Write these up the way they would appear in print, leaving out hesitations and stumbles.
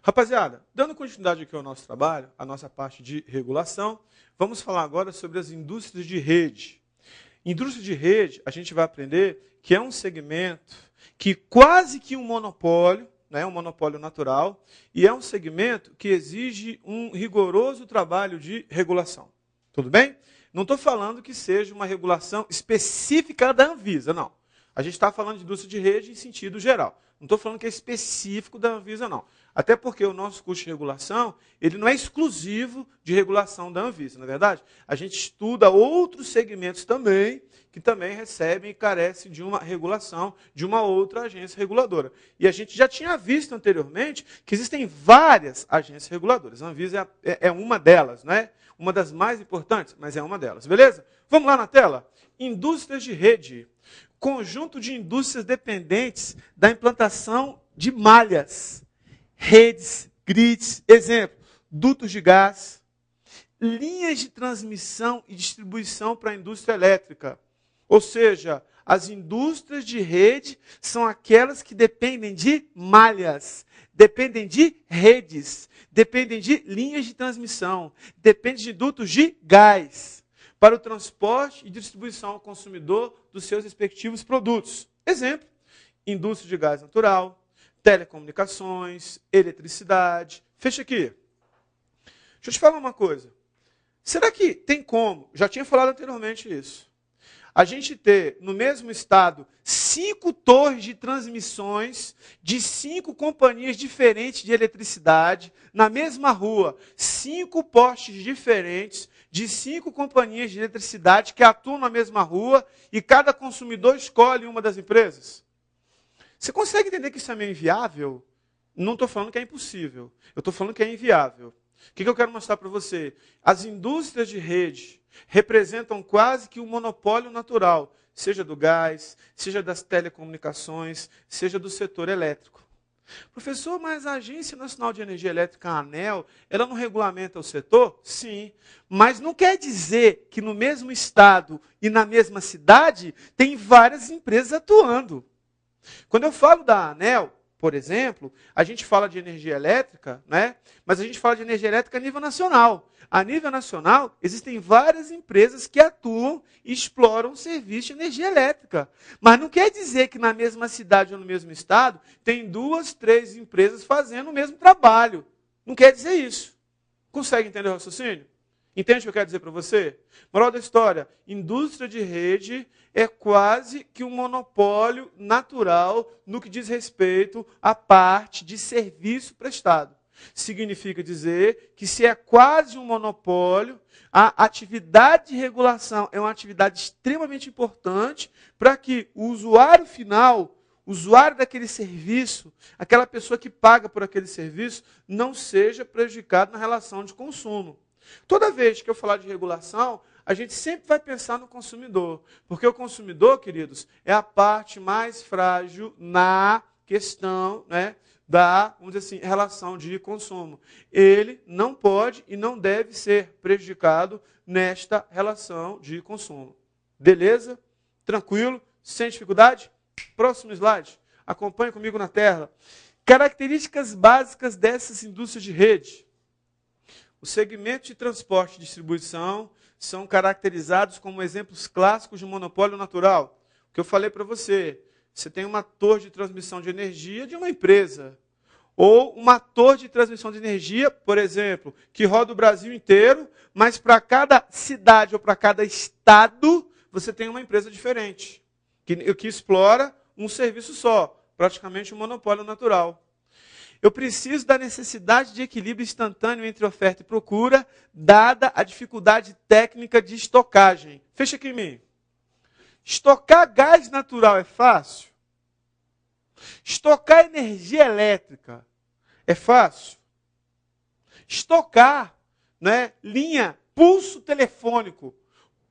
Rapaziada, dando continuidade aqui ao nosso trabalho, a nossa parte de regulação, vamos falar agora sobre as indústrias de rede. Indústria de rede, a gente vai aprender que é um segmento que quase que um monopólio, né, um monopólio natural, e é um segmento que exige um rigoroso trabalho de regulação. Tudo bem? Não estou falando que seja uma regulação específica da Anvisa, não. A gente está falando de indústria de rede em sentido geral. Não estou falando que é específico da Anvisa, não. Até porque o nosso curso de regulação, ele não é exclusivo de regulação da Anvisa, não é verdade? A gente estuda outros segmentos também, que também recebem e carecem de uma regulação de uma outra agência reguladora. E a gente já tinha visto anteriormente que existem várias agências reguladoras. A Anvisa é uma delas, não é? Uma das mais importantes, mas é uma delas. Beleza? Vamos lá na tela? Indústrias de rede. Conjunto de indústrias dependentes da implantação de malhas, redes, grids, exemplo, dutos de gás, linhas de transmissão e distribuição para a indústria elétrica. Ou seja, as indústrias de rede são aquelas que dependem de malhas, dependem de redes, dependem de linhas de transmissão, dependem de dutos de gás para o transporte e distribuição ao consumidor dos seus respectivos produtos. Exemplo, indústria de gás natural, telecomunicações, eletricidade. Fecha aqui. Deixa eu te falar uma coisa. Será que tem como, já tinha falado anteriormente isso, a gente ter no mesmo estado 5 torres de transmissões de 5 companhias diferentes de eletricidade, na mesma rua, 5 postes diferentes de 5 companhias de eletricidade que atuam na mesma rua e cada consumidor escolhe uma das empresas? Você consegue entender que isso é meio inviável? Não estou falando que é impossível, eu estou falando que é inviável. O que eu quero mostrar para você? As indústrias de rede representam quase que um monopólio natural, seja do gás, seja das telecomunicações, seja do setor elétrico. Professor, mas a Agência Nacional de Energia Elétrica, a ANEEL, ela não regulamenta o setor? Sim, mas não quer dizer que no mesmo estado e na mesma cidade tem várias empresas atuando. Quando eu falo da ANEEL, por exemplo, a gente fala de energia elétrica, né? Mas a gente fala de energia elétrica a nível nacional. A nível nacional, existem várias empresas que atuam e exploram serviço de energia elétrica. Mas não quer dizer que na mesma cidade ou no mesmo estado tem 2, 3 empresas fazendo o mesmo trabalho. Não quer dizer isso. Consegue entender o raciocínio? Entende o que eu quero dizer para você? Moral da história, indústria de rede é quase que um monopólio natural no que diz respeito à parte de serviço prestado. Significa dizer que se é quase um monopólio, a atividade de regulação é uma atividade extremamente importante para que o usuário final, o usuário daquele serviço, aquela pessoa que paga por aquele serviço, não seja prejudicado na relação de consumo. Toda vez que eu falar de regulação, a gente sempre vai pensar no consumidor. Porque o consumidor, queridos, é a parte mais frágil na questão, né, da, vamos dizer assim, relação de consumo. Ele não pode e não deve ser prejudicado nesta relação de consumo. Beleza? Tranquilo? Sem dificuldade? Próximo slide. Acompanhe comigo na tela. Características básicas dessas indústrias de rede. Os segmentos de transporte e distribuição são caracterizados como exemplos clássicos de monopólio natural. O que eu falei para você, você tem uma torre de transmissão de energia de uma empresa, ou uma torre de transmissão de energia, por exemplo, que roda o Brasil inteiro, mas para cada cidade ou para cada estado, você tem uma empresa diferente, que explora um serviço só, praticamente um monopólio natural. Eu preciso da necessidade de equilíbrio instantâneo entre oferta e procura, dada a dificuldade técnica de estocagem. Fecha aqui em mim. Estocar gás natural é fácil? Estocar energia elétrica é fácil? Estocar, né, linha, pulso telefônico,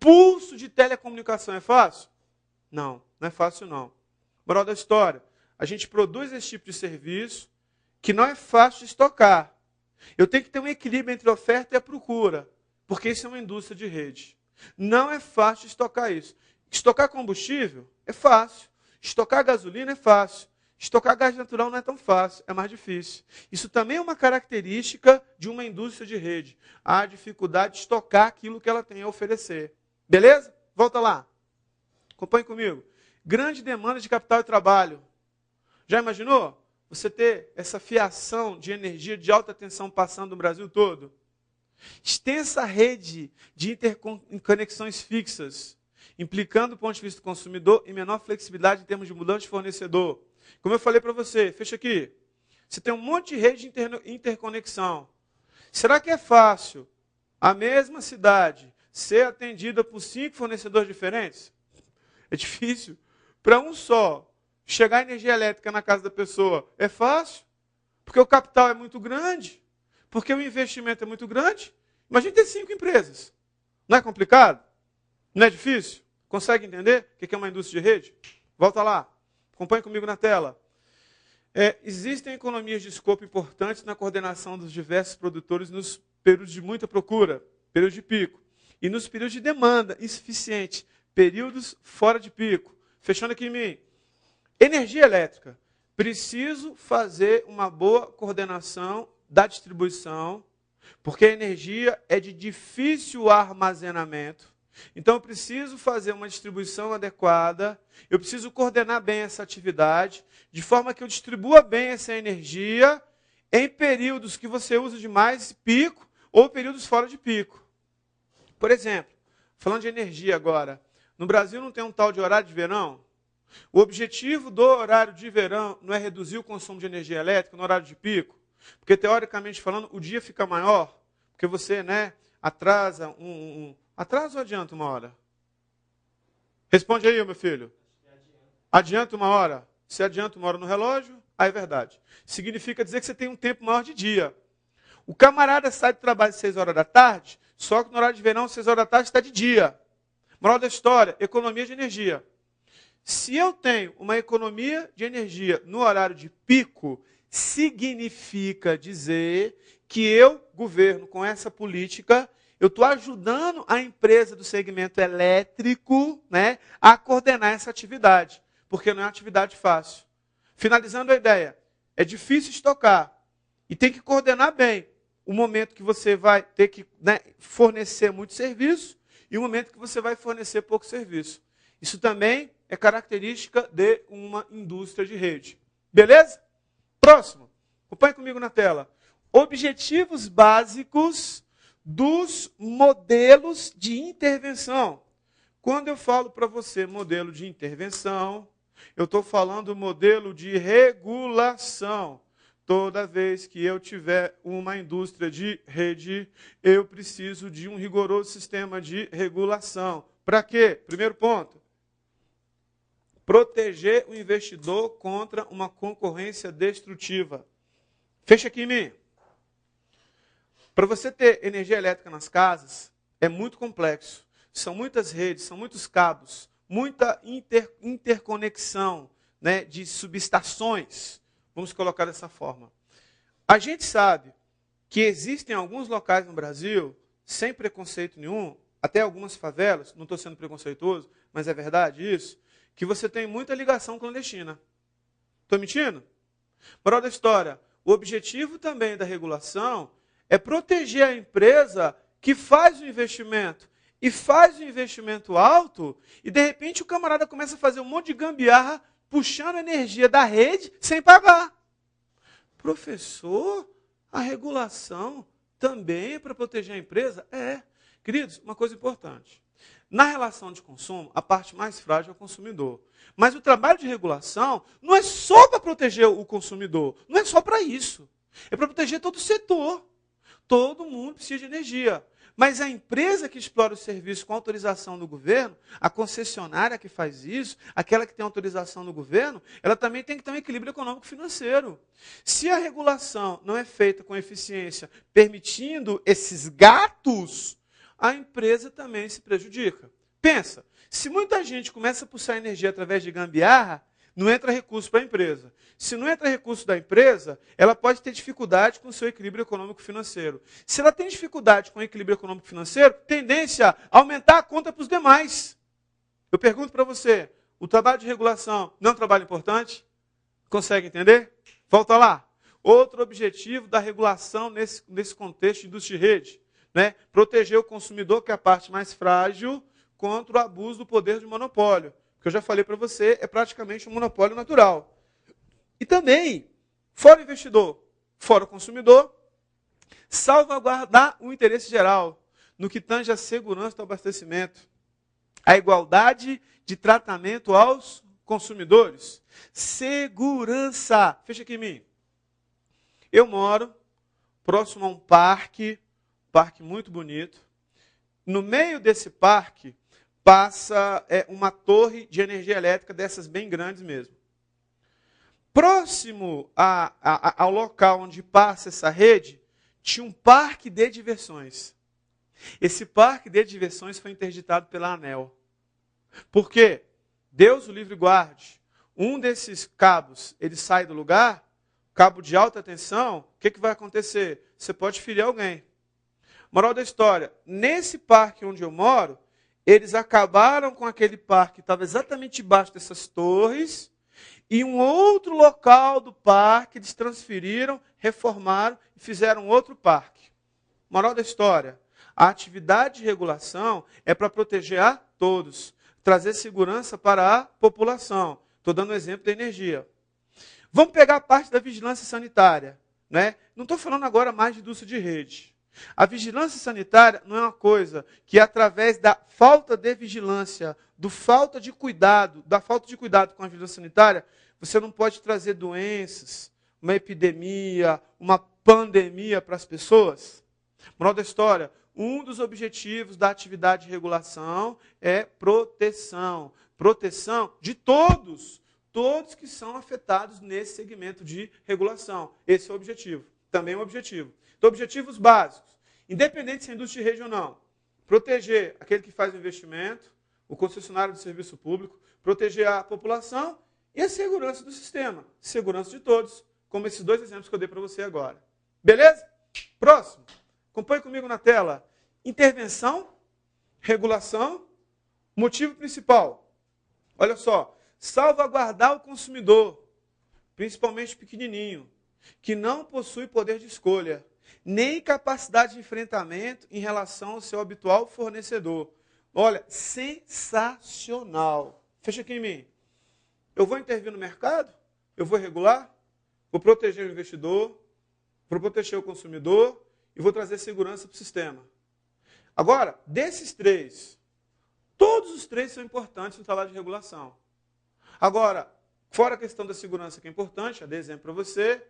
pulso de telecomunicação é fácil? Não, não é fácil não. Moral da história, a gente produz esse tipo de serviço, que não é fácil de estocar. Eu tenho que ter um equilíbrio entre a oferta e a procura, porque isso é uma indústria de rede. Não é fácil de estocar isso. Estocar combustível é fácil. Estocar gasolina é fácil. Estocar gás natural não é tão fácil, é mais difícil. Isso também é uma característica de uma indústria de rede. A dificuldade de estocar aquilo que ela tem a oferecer. Beleza? Volta lá. Acompanhe comigo. Grande demanda de capital e trabalho. Já imaginou? Você ter essa fiação de energia de alta tensão passando no Brasil todo? Extensa rede de interconexões fixas, implicando do ponto de vista do consumidor e menor flexibilidade em termos de mudança de fornecedor. Como eu falei para você, fecha aqui. Você tem um monte de rede de interconexão. Será que é fácil a mesma cidade ser atendida por 5 fornecedores diferentes? É difícil. Para um só chegar energia elétrica na casa da pessoa é fácil, porque o capital é muito grande, porque o investimento é muito grande. Imagina ter 5 empresas. Não é complicado? Não é difícil? Consegue entender o que é uma indústria de rede? Volta lá. Acompanhe comigo na tela. Existem economias de escopo importantes na coordenação dos diversos produtores nos períodos de muita procura, período de pico, e nos períodos de demanda insuficiente, períodos fora de pico. Fechando aqui em mim. Energia elétrica. Preciso fazer uma boa coordenação da distribuição, porque a energia é de difícil armazenamento. Então, eu preciso fazer uma distribuição adequada, eu preciso coordenar bem essa atividade, de forma que eu distribua bem essa energia em períodos que você usa de mais pico ou períodos fora de pico. Por exemplo, falando de energia agora, no Brasil não tem um tal de horário de verão? O objetivo do horário de verão não é reduzir o consumo de energia elétrica no horário de pico? Porque, teoricamente falando, o dia fica maior, porque você atrasa Atrasa ou adianta uma hora? Responde aí, meu filho. Adianta uma hora? Se adianta uma hora no relógio, aí é verdade. Significa dizer que você tem um tempo maior de dia. O camarada sai do trabalho às 6 horas da tarde, só que no horário de verão, às 6 horas da tarde, está de dia. Moral da história, economia de energia. Se eu tenho uma economia de energia no horário de pico, significa dizer que eu, governo, com essa política, eu estou ajudando a empresa do segmento elétrico, a coordenar essa atividade, porque não é uma atividade fácil. Finalizando a ideia, é difícil estocar e tem que coordenar bem o momento que você vai ter que fornecer muito serviço e o momento que você vai fornecer pouco serviço. Isso também é característica de uma indústria de rede. Beleza? Próximo. Acompanhe comigo na tela. Objetivos básicos dos modelos de intervenção. Quando eu falo para você modelo de intervenção, eu estou falando modelo de regulação. Toda vez que eu tiver uma indústria de rede, eu preciso de um rigoroso sistema de regulação. Para quê? Primeiro ponto. Proteger o investidor contra uma concorrência destrutiva. Fecha aqui em mim. Para você ter energia elétrica nas casas, é muito complexo. São muitas redes, são muitos cabos, muita interconexão de subestações. Vamos colocar dessa forma. A gente sabe que existem alguns locais no Brasil, sem preconceito nenhum, até algumas favelas, não estou sendo preconceituoso, mas é verdade isso, que você tem muita ligação clandestina. Estou mentindo? Moral da história, o objetivo também da regulação é proteger a empresa que faz o investimento e faz o investimento alto e, de repente, o camarada começa a fazer um monte de gambiarra puxando a energia da rede sem pagar. Professor, a regulação também é para proteger a empresa? É. Queridos, uma coisa importante. Na relação de consumo, a parte mais frágil é o consumidor. Mas o trabalho de regulação não é só para proteger o consumidor, não é só para isso. É para proteger todo o setor. Todo mundo precisa de energia. Mas a empresa que explora o serviço com autorização do governo, a concessionária que faz isso, aquela que tem autorização do governo, ela também tem que ter um equilíbrio econômico-financeiro. Se a regulação não é feita com eficiência, permitindo esses gatos, a empresa também se prejudica. Pensa, se muita gente começa a puxar energia através de gambiarra, não entra recurso para a empresa. Se não entra recurso da empresa, ela pode ter dificuldade com o seu equilíbrio econômico-financeiro. Se ela tem dificuldade com o equilíbrio econômico-financeiro, tendência a aumentar a conta para os demais. Eu pergunto para você, o trabalho de regulação não é um trabalho importante? Consegue entender? Volta lá. Outro objetivo da regulação nesse contexto de indústria de rede, né? Proteger o consumidor, que é a parte mais frágil, contra o abuso do poder de monopólio. Que eu já falei para você, é praticamente um monopólio natural. E também, fora o investidor, fora o consumidor, salvaguardar o interesse geral, no que tange a segurança do abastecimento, a igualdade de tratamento aos consumidores, segurança. Fecha aqui em mim. Eu moro próximo a um parque muito bonito. No meio desse parque passa uma torre de energia elétrica, dessas bem grandes mesmo. Próximo ao local onde passa essa rede, tinha um parque de diversões. Esse parque de diversões foi interditado pela ANEEL. Por quê? Deus o livre guarde. Um desses cabos, ele sai do lugar, cabo de alta tensão, o que vai acontecer? Você pode ferir alguém. Moral da história, nesse parque onde eu moro, eles acabaram com aquele parque que estava exatamente debaixo dessas torres, e um outro local do parque eles transferiram, reformaram e fizeram outro parque. Moral da história, a atividade de regulação é para proteger a todos, trazer segurança para a população. Estou dando um exemplo da energia. Vamos pegar a parte da vigilância sanitária, né? Não estou falando agora mais de indústria de rede. A vigilância sanitária não é uma coisa que, através da falta de vigilância, da falta de cuidado com a vigilância sanitária, você não pode trazer doenças, uma epidemia, uma pandemia para as pessoas. Moral da história, um dos objetivos da atividade de regulação é proteção. Proteção de todos que são afetados nesse segmento de regulação. Esse é o objetivo. Também é um objetivo. Então, objetivos básicos. Independente se é indústria de rede ou não. Proteger aquele que faz o investimento, o concessionário de serviço público, proteger a população e a segurança do sistema. Segurança de todos, como esses dois exemplos que eu dei para você agora. Beleza? Próximo. Acompanhe comigo na tela. Intervenção, regulação, motivo principal. Olha só. Salvaguardar o consumidor, principalmente pequenininho, que não possui poder de escolha, nem capacidade de enfrentamento em relação ao seu habitual fornecedor. Olha, sensacional. Fecha aqui em mim. Eu vou intervir no mercado, eu vou regular, vou proteger o investidor, vou proteger o consumidor e vou trazer segurança para o sistema. Agora, desses três, todos os três são importantes no trabalho de regulação. Agora, fora a questão da segurança que é importante, eu dei exemplo para você,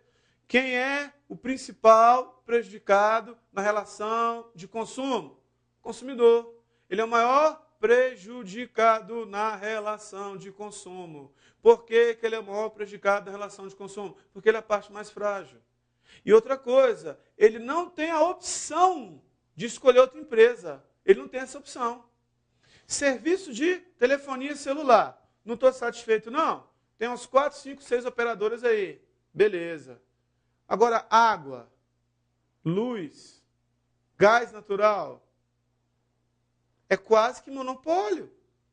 quem é o principal prejudicado na relação de consumo? Consumidor. Ele é o maior prejudicado na relação de consumo. Por que ele é o maior prejudicado na relação de consumo? Porque ele é a parte mais frágil. E outra coisa, ele não tem a opção de escolher outra empresa. Ele não tem essa opção. Serviço de telefonia celular. Não estou satisfeito, não. Tem uns 4, 5, 6 operadoras aí. Beleza. Agora, água, luz, gás natural. É quase que monopólio.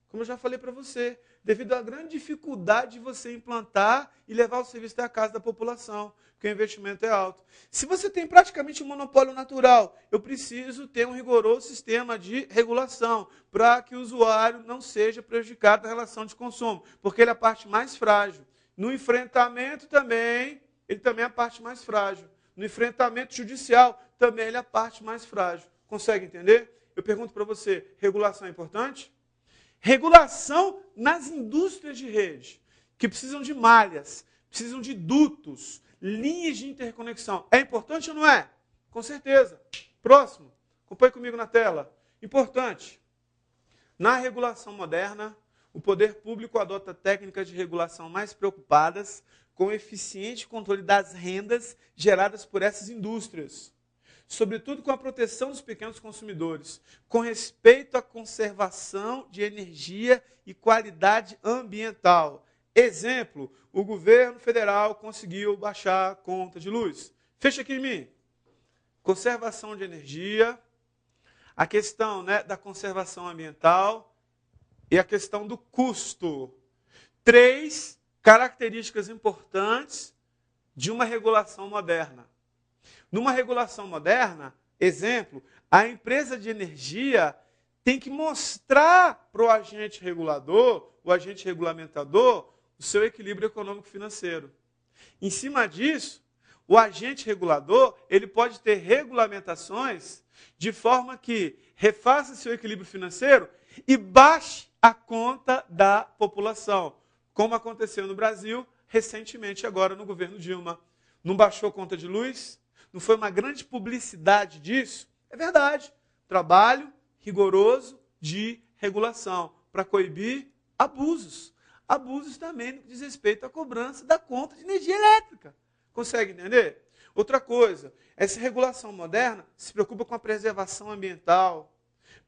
Como eu já falei para você. Devido à grande dificuldade de você implantar e levar o serviço até a casa da população. Porque o investimento é alto. Se você tem praticamente um monopólio natural, eu preciso ter um rigoroso sistema de regulação para que o usuário não seja prejudicado na relação de consumo, porque ele é a parte mais frágil. No enfrentamento também, ele também é a parte mais frágil. No enfrentamento judicial, também ele é a parte mais frágil. Consegue entender? Eu pergunto para você, regulação é importante? Regulação nas indústrias de rede, que precisam de malhas, precisam de dutos, linhas de interconexão. É importante ou não é? Com certeza. Próximo. Acompanhe comigo na tela. Importante. Na regulação moderna, o poder público adota técnicas de regulação mais preocupadas com o eficiente controle das rendas geradas por essas indústrias, sobretudo com a proteção dos pequenos consumidores, com respeito à conservação de energia e qualidade ambiental. Exemplo, o governo federal conseguiu baixar a conta de luz. Fecha aqui em mim. Conservação de energia, a questão, da conservação ambiental e a questão do custo. 3 características importantes de uma regulação moderna. Numa regulação moderna, exemplo, a empresa de energia tem que mostrar para o agente regulador, o agente regulamentador, o seu equilíbrio econômico-financeiro. Em cima disso, o agente regulador ele pode ter regulamentações de forma que refaça seu equilíbrio financeiro e baixe a conta da população, como aconteceu no Brasil recentemente agora no governo Dilma. Não baixou a conta de luz? Não foi uma grande publicidade disso? É verdade. Trabalho rigoroso de regulação para coibir abusos. Abusos também no que diz respeito à cobrança da conta de energia elétrica. Consegue entender? Outra coisa, essa regulação moderna se preocupa com a preservação ambiental,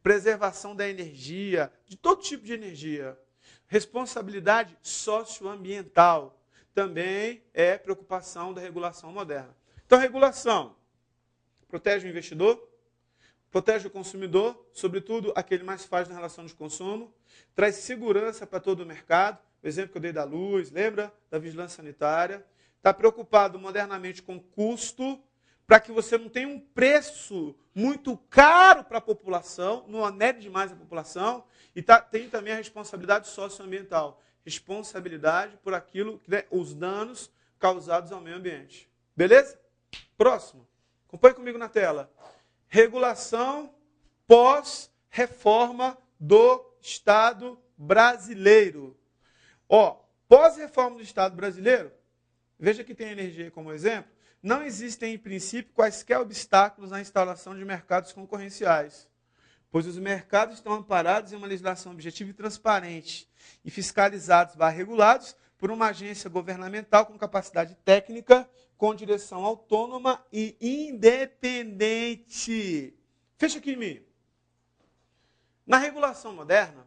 preservação da energia, de todo tipo de energia. Responsabilidade socioambiental também é preocupação da regulação moderna. Então, a regulação protege o investidor, protege o consumidor, sobretudo aquele mais frágil na relação de consumo, traz segurança para todo o mercado, o exemplo que eu dei da luz, lembra? Da vigilância sanitária. Está preocupado modernamente com custo, para que você não tenha um preço muito caro para a população, não onere demais a população, e tem também a responsabilidade socioambiental, responsabilidade por aquilo, né, os danos causados ao meio ambiente. Beleza? Próximo. Acompanhe comigo na tela. Regulação pós-reforma do Estado brasileiro. Pós-reforma do Estado brasileiro, veja que tem a energia como exemplo, não existem, em princípio, quaisquer obstáculos na instalação de mercados concorrenciais, pois os mercados estão amparados em uma legislação objetiva e transparente e fiscalizados regulados por uma agência governamental com capacidade técnica, com direção autônoma e independente. Fecha aqui em mim. Na regulação moderna,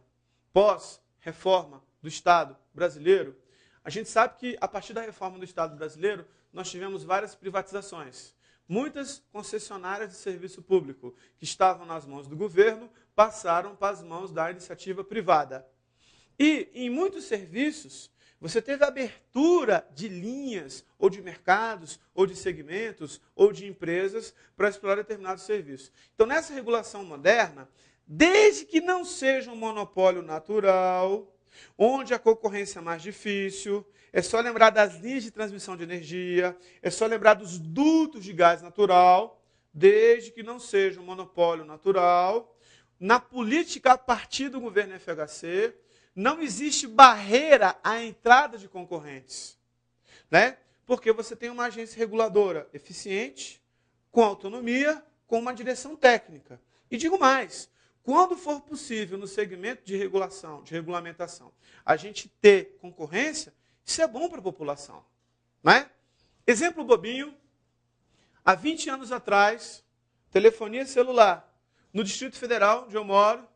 pós-reforma do Estado brasileiro, a gente sabe que, a partir da reforma do Estado brasileiro, nós tivemos várias privatizações. Muitas concessionárias de serviço público que estavam nas mãos do governo passaram para as mãos da iniciativa privada. E, em muitos serviços, você teve abertura de linhas, ou de mercados, ou de segmentos, ou de empresas para explorar determinados serviços. Então, nessa regulação moderna, desde que não seja um monopólio natural, onde a concorrência é mais difícil, é só lembrar das linhas de transmissão de energia, é só lembrar dos dutos de gás natural, desde que não seja um monopólio natural. Na política a partir do governo FHC, não existe barreira à entrada de concorrentes, né? Porque você tem uma agência reguladora eficiente, com autonomia, com uma direção técnica. E digo mais, quando for possível no segmento de regulação, de regulamentação, a gente ter concorrência, isso é bom para a população, né? Exemplo bobinho, há 20 anos atrás, telefonia celular, no Distrito Federal, onde eu moro,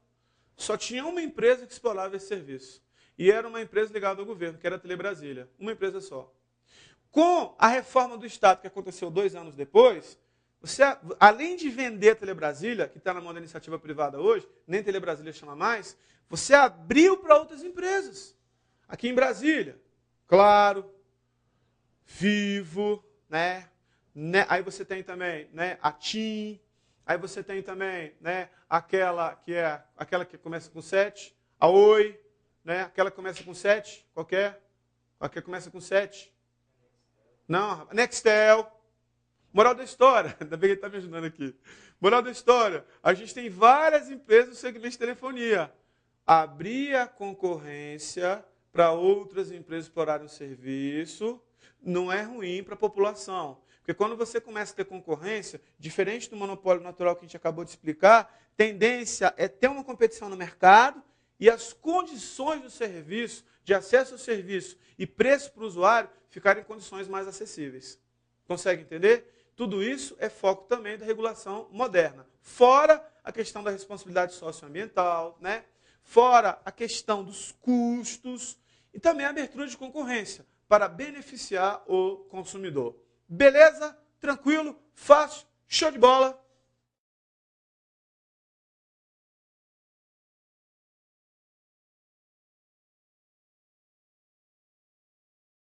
só tinha uma empresa que explorava esse serviço. E era uma empresa ligada ao governo, que era a Telebrasília. Uma empresa só. Com a reforma do Estado, que aconteceu 2 anos depois, você, além de vender a Telebrasília, que está na mão da iniciativa privada hoje, nem Telebrasília chama mais, você abriu para outras empresas. Aqui em Brasília, Claro, Vivo, né? Aí você tem também, né, a TIM. Aí você tem também, né, aquela que começa com 7, a Oi, né, aquela que começa com 7, qualquer? A que começa com 7? Não, Nextel. Moral da história, ainda bem que ele está me ajudando aqui. Moral da história, a gente tem várias empresas no segmento de telefonia. Abrir a concorrência para outras empresas explorarem o serviço não é ruim para a população. Porque quando você começa a ter concorrência, diferente do monopólio natural que a gente acabou de explicar, tendência é ter uma competição no mercado e as condições do serviço, de acesso ao serviço e preço para o usuário ficarem em condições mais acessíveis. Consegue entender? Tudo isso é foco também da regulação moderna. Fora a questão da responsabilidade socioambiental, né? Fora a questão dos custos e também a abertura de concorrência para beneficiar o consumidor. Beleza? Tranquilo? Fácil? Show de bola?